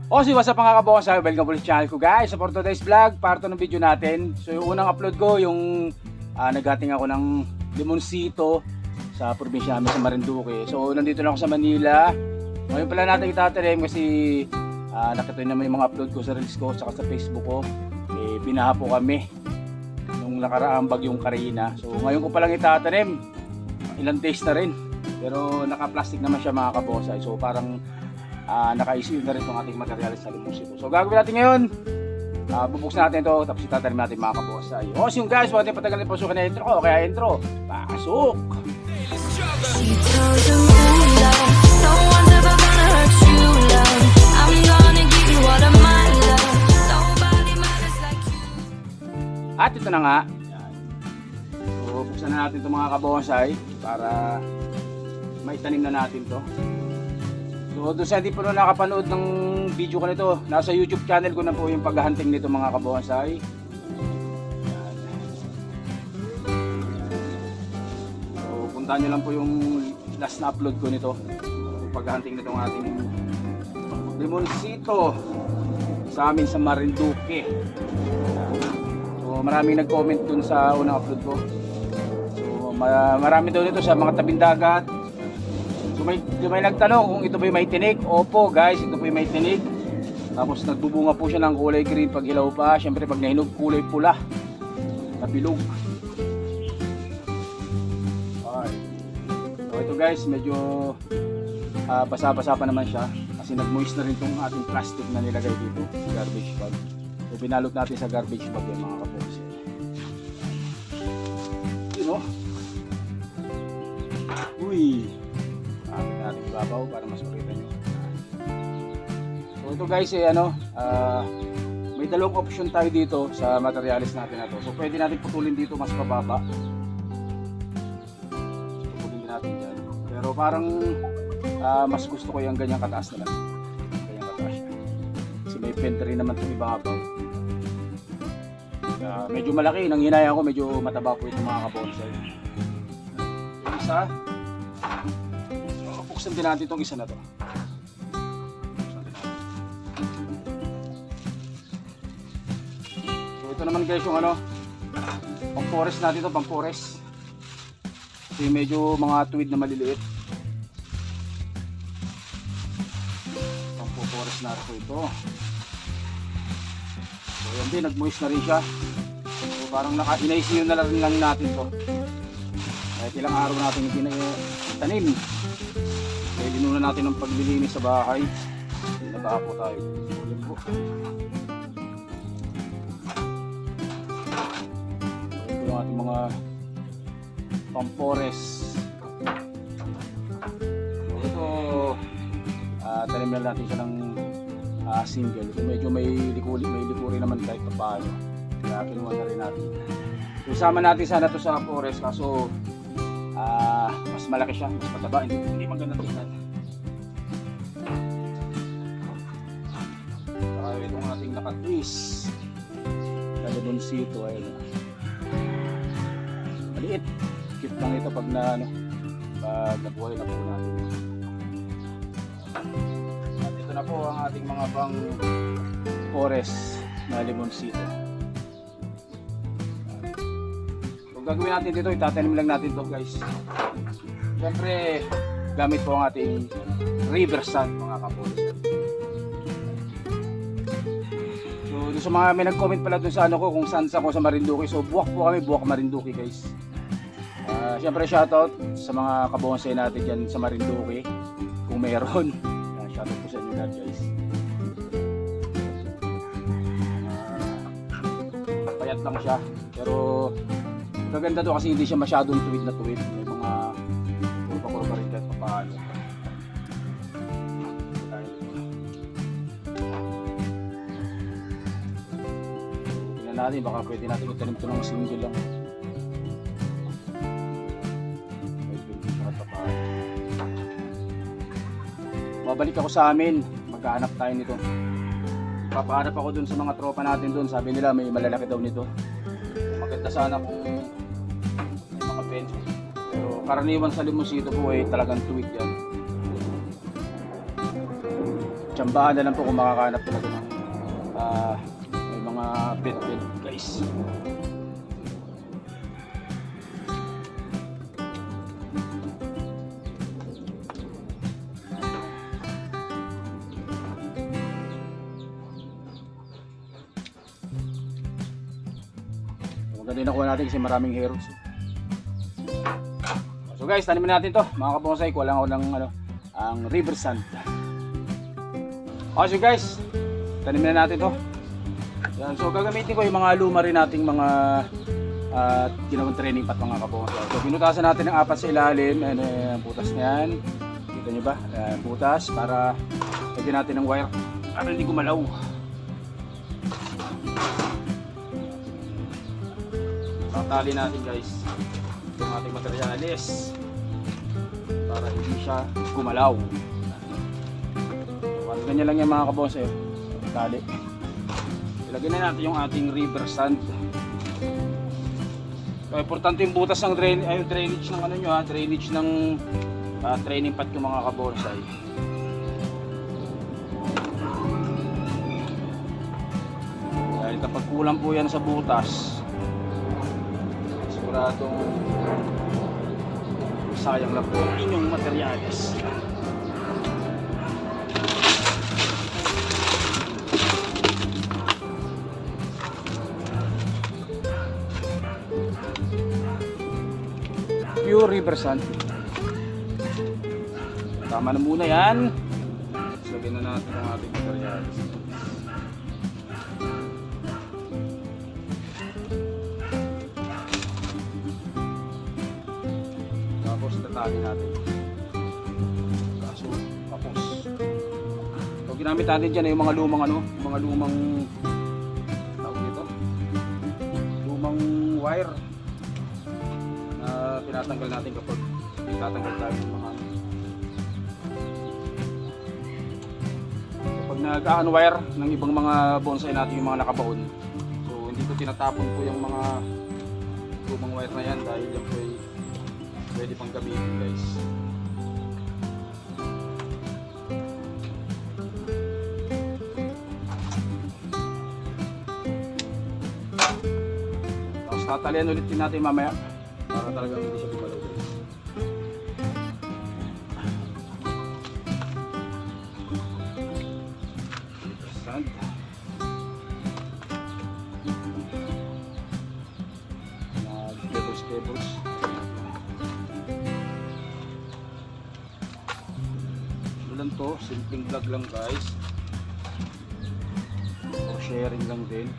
O si what's up mga kabonsay, welcome po sa channel ko guys. So for today's vlog, part ng video natin. So yung unang upload ko, yung nagating ako ng limonsito sa probinsya namin sa Marinduque. So nandito na ako sa Manila. Ngayon pala natin itatanim kasi nakita naman yung mga upload ko sa reels ko saka sa Facebook ko. Binaha po kami nung nakaraang bagyong Karina. So ngayon ko palang itatanim, ilang days na rin. Pero naka-plastic naman siya mga kabonsay. So parang naka-issue na rin itong ating materialis sa limonsito. So gagawin natin ngayon, bubuksan natin ito tapos itatanim natin mga kabonsay. O yung guys, huwag natin patagalin pasukan na intro ko. Kaya intro, pasok! She tells the moonlight, no one's ever gonna hurt you, love. I'm gonna give you all of my love. Nobody matters like you. At ito na nga. Yan. So buksan na natin itong mga kabonsay para maitanim na natin to. So doon sa hindi po nakapanood ng video ko nito, nasa YouTube channel ko na po yung paghahunting nito mga kabonsay. Yan. So puntahan nyo lang po yung last na upload ko nito, yung paghahunting nitong ating limonsito sa amin sa Marinduque. So maraming nag-comment dun sa unang upload ko. So marami daw nito sa mga tabing dagat. So may nagtanong kung ito ba may tinig. Opo guys, ito po may tinig. Tapos nagbubunga po siya ng kulay green pag hilaw pa. Siyempre pag nahinog kulay pula, nabilog. Okay. So ito guys, medyo basa-basa pa naman siya. Kasi nag-moist na rin itong ating plastic na nilagay dito, garbage bag. So binalot natin sa garbage bag yung mga kapos. You know? Uy! Natin ibabaw para mas makita nyo. So ito guys may dalawang option tayo dito sa materialis natin na to. So pwede natin putulin dito mas pababa. Putulin din natin dyan. Pero parang mas gusto ko yung ganyang kataas na lang. Ganyang kataas siya. Kasi may pentry naman itong ibabaw. Medyo malaki. Nang hinaya ko medyo mataba po itong mga kabonsay. Yung isa, buksan din natin itong isa na to. So ito naman guys yung pang forest natin ito, pang forest. Kasi medyo mga tuwid na maliliit. Pang forest natin ito. So yan din, nag-moist na rin siya. So parang naka-inaisiyo na lang natin to. Kahit ilang araw natin hindi na tanim. Kaya dinuna natin ang paglilinis sa bahay. Natapo tayo. Yun po. Ito yung ating mga pampores. So ito, tanim na natin siya ng single. Ito medyo may likuri naman kahit paano. Kaya kinuha na rin natin. So sama natin sana to sa forest kaso mas malaki siya, mas mataba, hindi maganda tingnan. Saka itong ating naka-twist na limonsito ay maliit, cute lang ito pag pag nabuhay na po natin. At ito na po ang ating mga pang forest na limonsito. Gagawin natin dito, itatanim lang natin to guys. Siyempre gamit po ang ating river sand mga kapos. So doon sa mga may nag-comment pala doon sa ko kung saan ako sa Marinduque. So buwak po kami, buwak Marinduque guys. Siyempre shoutout sa mga kabonsay natin dyan sa Marinduque kung mayroon. Shoutout po sa inyo lahat guys. Payat lang siya pero maganda to kasi hindi siya masyadong tuwid na tuwid. May mga kurpa-kurpa rin kahit papaano. Tingnan natin, baka pwede natin itanim ito ng single lang. Babalik ako sa amin, maghahanap tayo nito. Papahanap ako dun sa mga tropa natin dun. Sabi nila may malalaki daw nito. Maganda sana kung may mga bench. Pero karaniwan sa limonsito po ay talagang tuwid yan. tsambahan na lang po kung makakahanap talaga ng may mga bed guys. Maganda yung nakuha natin kasi maraming heroes. So guys, tanimin natin to mga kabonsay. Kuha lang ako ng ang river sand. Okay, so guys, tanimin na natin to. Yan, so gagamitin ko yung mga luma rin nating mga ginawang training pat mga kabonsay. So binutasan natin ng 4 sa ilalim. Butas na yan. Kita nyo ba? Butas para lagyan natin ng wire para hindi gumalaw. Tatali natin guys yung ating materialis para hindi siya gumalaw. So, ganyan lang yung mga kabonsay. Tali. Ilagyan na natin yung ating river sand. So, importante yung butas ng drainage ng drainage ng training pad yung mga kabonsay. Dahil kapag kulang po yan sa butas, siguradong sayang na po ang inyong materyales. Pure river sand. Tama na muna yan. Lagyan na natin ang ating materials. Tapos tatali natin. Kaso tapos. So ginamit natin dyan yung mga lumang yung mga lumang tawag dito. Lumang wire na tinatanggal natin kapag tatanggal tayo ng mga nag-unwire ng ibang mga bonsai natin yung mga nakabaon. So hindi ko tinatapon po yung mga lumang wire na yan dahil yan po ay pwede pang gamitin guys. Tapos tatalian ulit din natin mamaya para talagang hindi siya gumalaw guys. Cables. Lang to, simpleng vlog lang guys. O sharing lang din.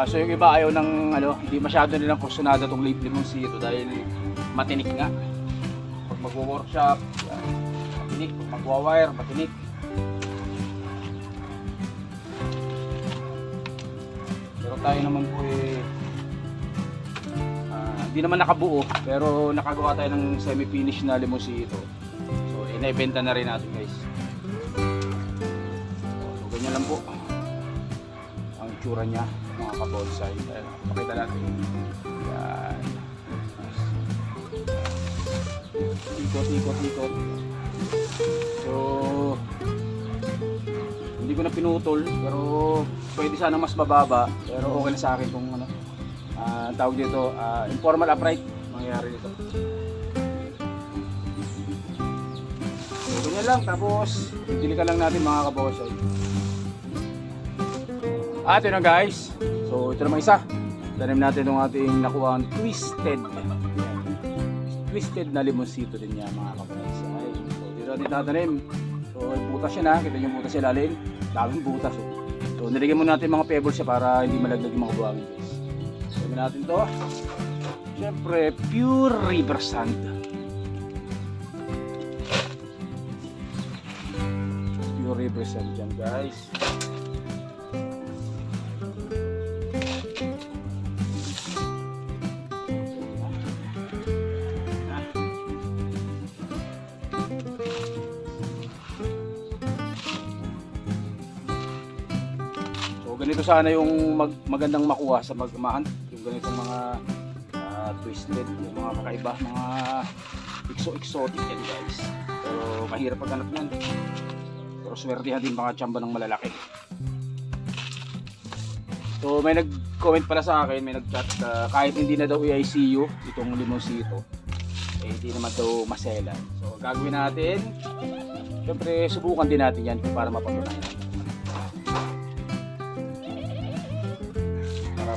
So yung iba ayaw ng hindi masyado nilang kursunada itong Limonsito dahil matinik nga. Pag magwo-workshop, matinik. Pag magwa-wire, matinik. Pero tayo naman po hindi naman nakabuo pero nakagawa tayo ng semi-finish na Limonsito. So inaibenta na rin natin guys. So ganyan lang po ang tsura niya mga kabonsai. Pakita natin. Yan. Ikot. So hindi ko na pinutol pero pwede sana mas mababa pero okay na sa akin kung tawag dito informal upright mangyayari dito. So ganyan lang tapos pili ka lang natin mga kabonsai. At yun na guys. So ito naman isa. Tanim natin itong ating nakuhaan twisted na Limonsito din niya mga kabonsai. So dito natin tatanim. So butas siya na. Kita nyo butas siya lalim. Daming butas. So nilagyan muna natin mga pebbles siya para hindi malaglag yung mga buwangin guys. So natin to. Siyempre pure river sand. pure riverside dyan guys. Ganito sana yung magandang makuha sa magmahan, yung ganitong mga twisted, yung mga kakaiba, mga exotic yan guys. Pero mahirap paghanap yan, pero swertihan din mga tsamba ng malalaki. So may nag-comment pala sa akin, may nag-chat, kahit hindi na daw i-ICU itong limonsito, eh hindi naman daw maselan. So gagawin natin, syempre subukan din natin yan para mapatunayan.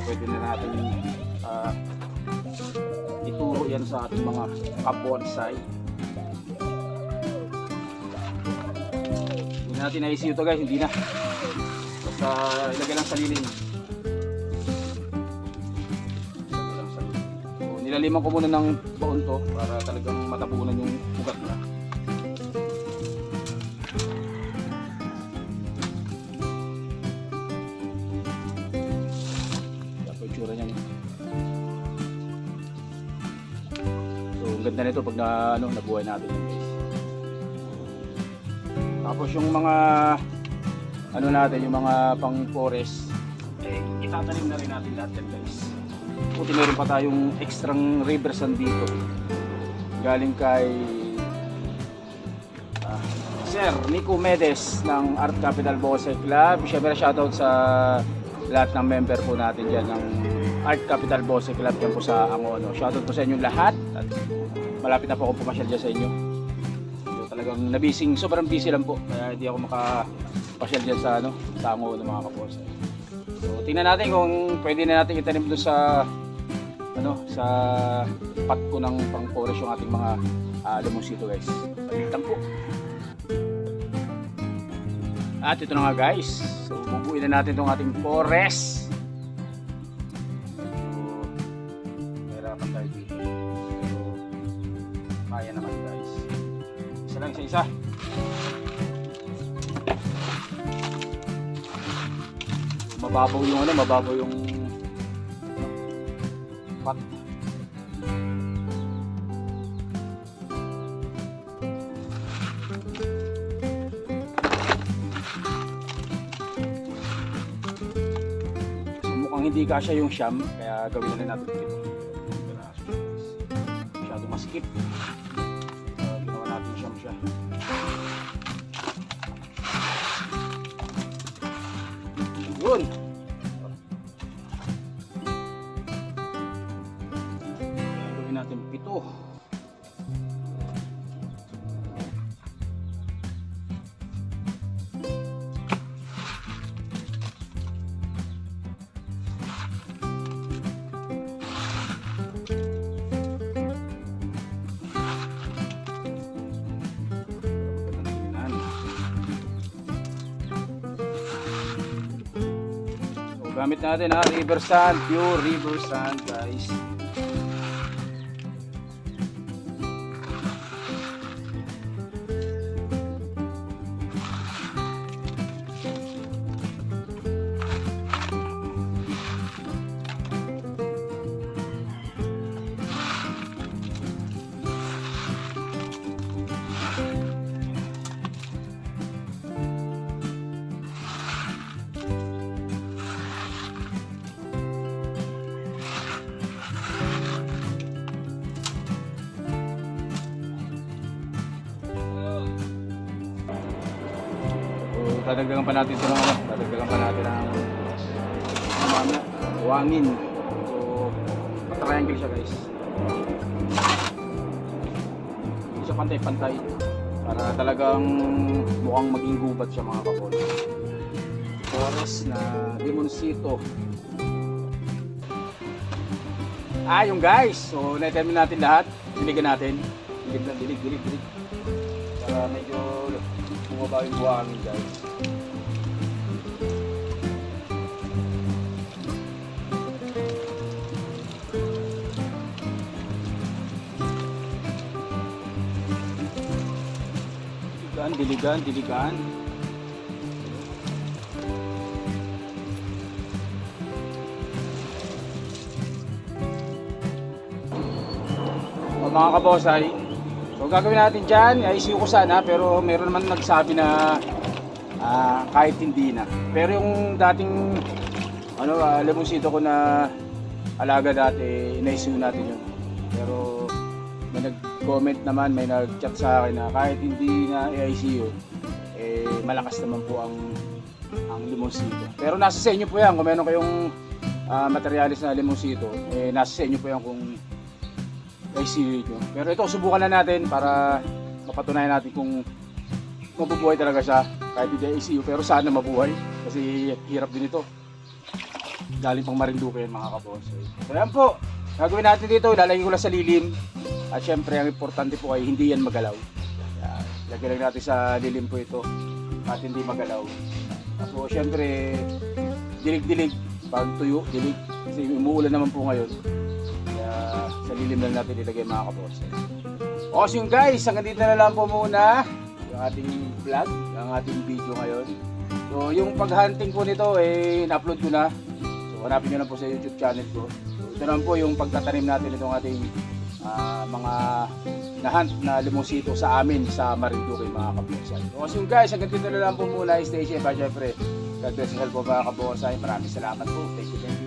Pwede na natin ituro yan sa ating mga kabonsai. Hindi natin na-ICU to guys, hindi na. Basta ilagay lang sa lilim. So, nilaliman ko muna ng baon to para talagang matabunan yung ugat na. Ang ganda nito pag nabuhay natin yun guys. Tapos yung mga natin, yung mga pang forest, eh itatanim na rin natin lahat yan guys. Buti meron pa tayong extrang river sand dito galing kay Sir Nico Medes ng Art Capital Bonsai Club. Siyempre shoutout sa lahat ng member po natin dyan ng Art Capital Bonsai Club yan po sa Angono. Shoutout po sa inyong lahat at malapit na po akong pumasyal dyan sa inyo. So, talagang nabising, sobrang busy lang po kaya hindi ako makapasyal dyan sa sa Angono mga kabonsai. So tingnan natin kung pwede na natin itanim doon sa sa pot ko ng pang forest yung ating mga limonsito guys. Pagkitang po. At ito na nga guys. So bubuin na natin itong ating forest. So mahirapan tayo dito. So kaya naman guys. Isa lang isa. Mababaw yung pot. So mukhang hindi kasya yung siyam, kaya gawin na rin natin ito. Masyadong maskip. Ginawa natin siyam siya. Yun. Gawin natin 7. Gamit natin river sand, pure river sand guys. Dadagdagan pa natin ito ng dadagdagan pa natin ng buhangin. So triangle siya guys. Hindi siya pantay-pantay para talagang mukhang maging gubat siya mga kapol. Forest na limonsito. Yung guys, so na-termin natin lahat. Diligan natin. Dilig. Para medyo bumaba yung buhangin guys. Diligan. mga kabosay, so gagawin natin dyan, ICU ko sana, pero meron naman nagsabi na kahit hindi na. Pero yung dating lemonsito ko na alaga dati, in-ICU natin yun. Pero may nag-comment naman, may nag-chat sa akin na kahit hindi na i-ICU, malakas naman po ang lemonsito. Pero nasa sa inyo po yan, kung meron kayong materialis na lemonsito, nasa sa inyo po yan kung ICU nyo. Pero ito, subukan na natin para mapatunayan natin kung mabubuhay talaga siya kahit hindi ICU. Pero sana mabuhay kasi hirap din ito. Galing pang Marinduque yan mga kabos. So yan po, gagawin natin dito, lalagay ko lang sa lilim. At syempre ang importante po ay hindi yan magalaw. Lagyan lang natin sa lilim po ito at hindi magalaw. Tapos syempre dilig-dilig, pag tuyo, dilig. Kasi umuulan naman po ngayon. Kaya sa lilim lang natin ilagay mga kabos. O so yun guys, hanggang dito na lang po muna yung ating vlog, ang ating video ngayon. So yung paghunting po nito na-upload ko na. So hanapin nyo lang po sa YouTube channel ko. So ito naman po yung pagtatanim natin itong ating mga nahunt na lemonsito sa amin sa Marinduque mga kabosay. So yun guys, hanggang dito na lang po muna. Stay safe, syempre. God bless you po mga kabosay. Maraming salamat po. Thank you.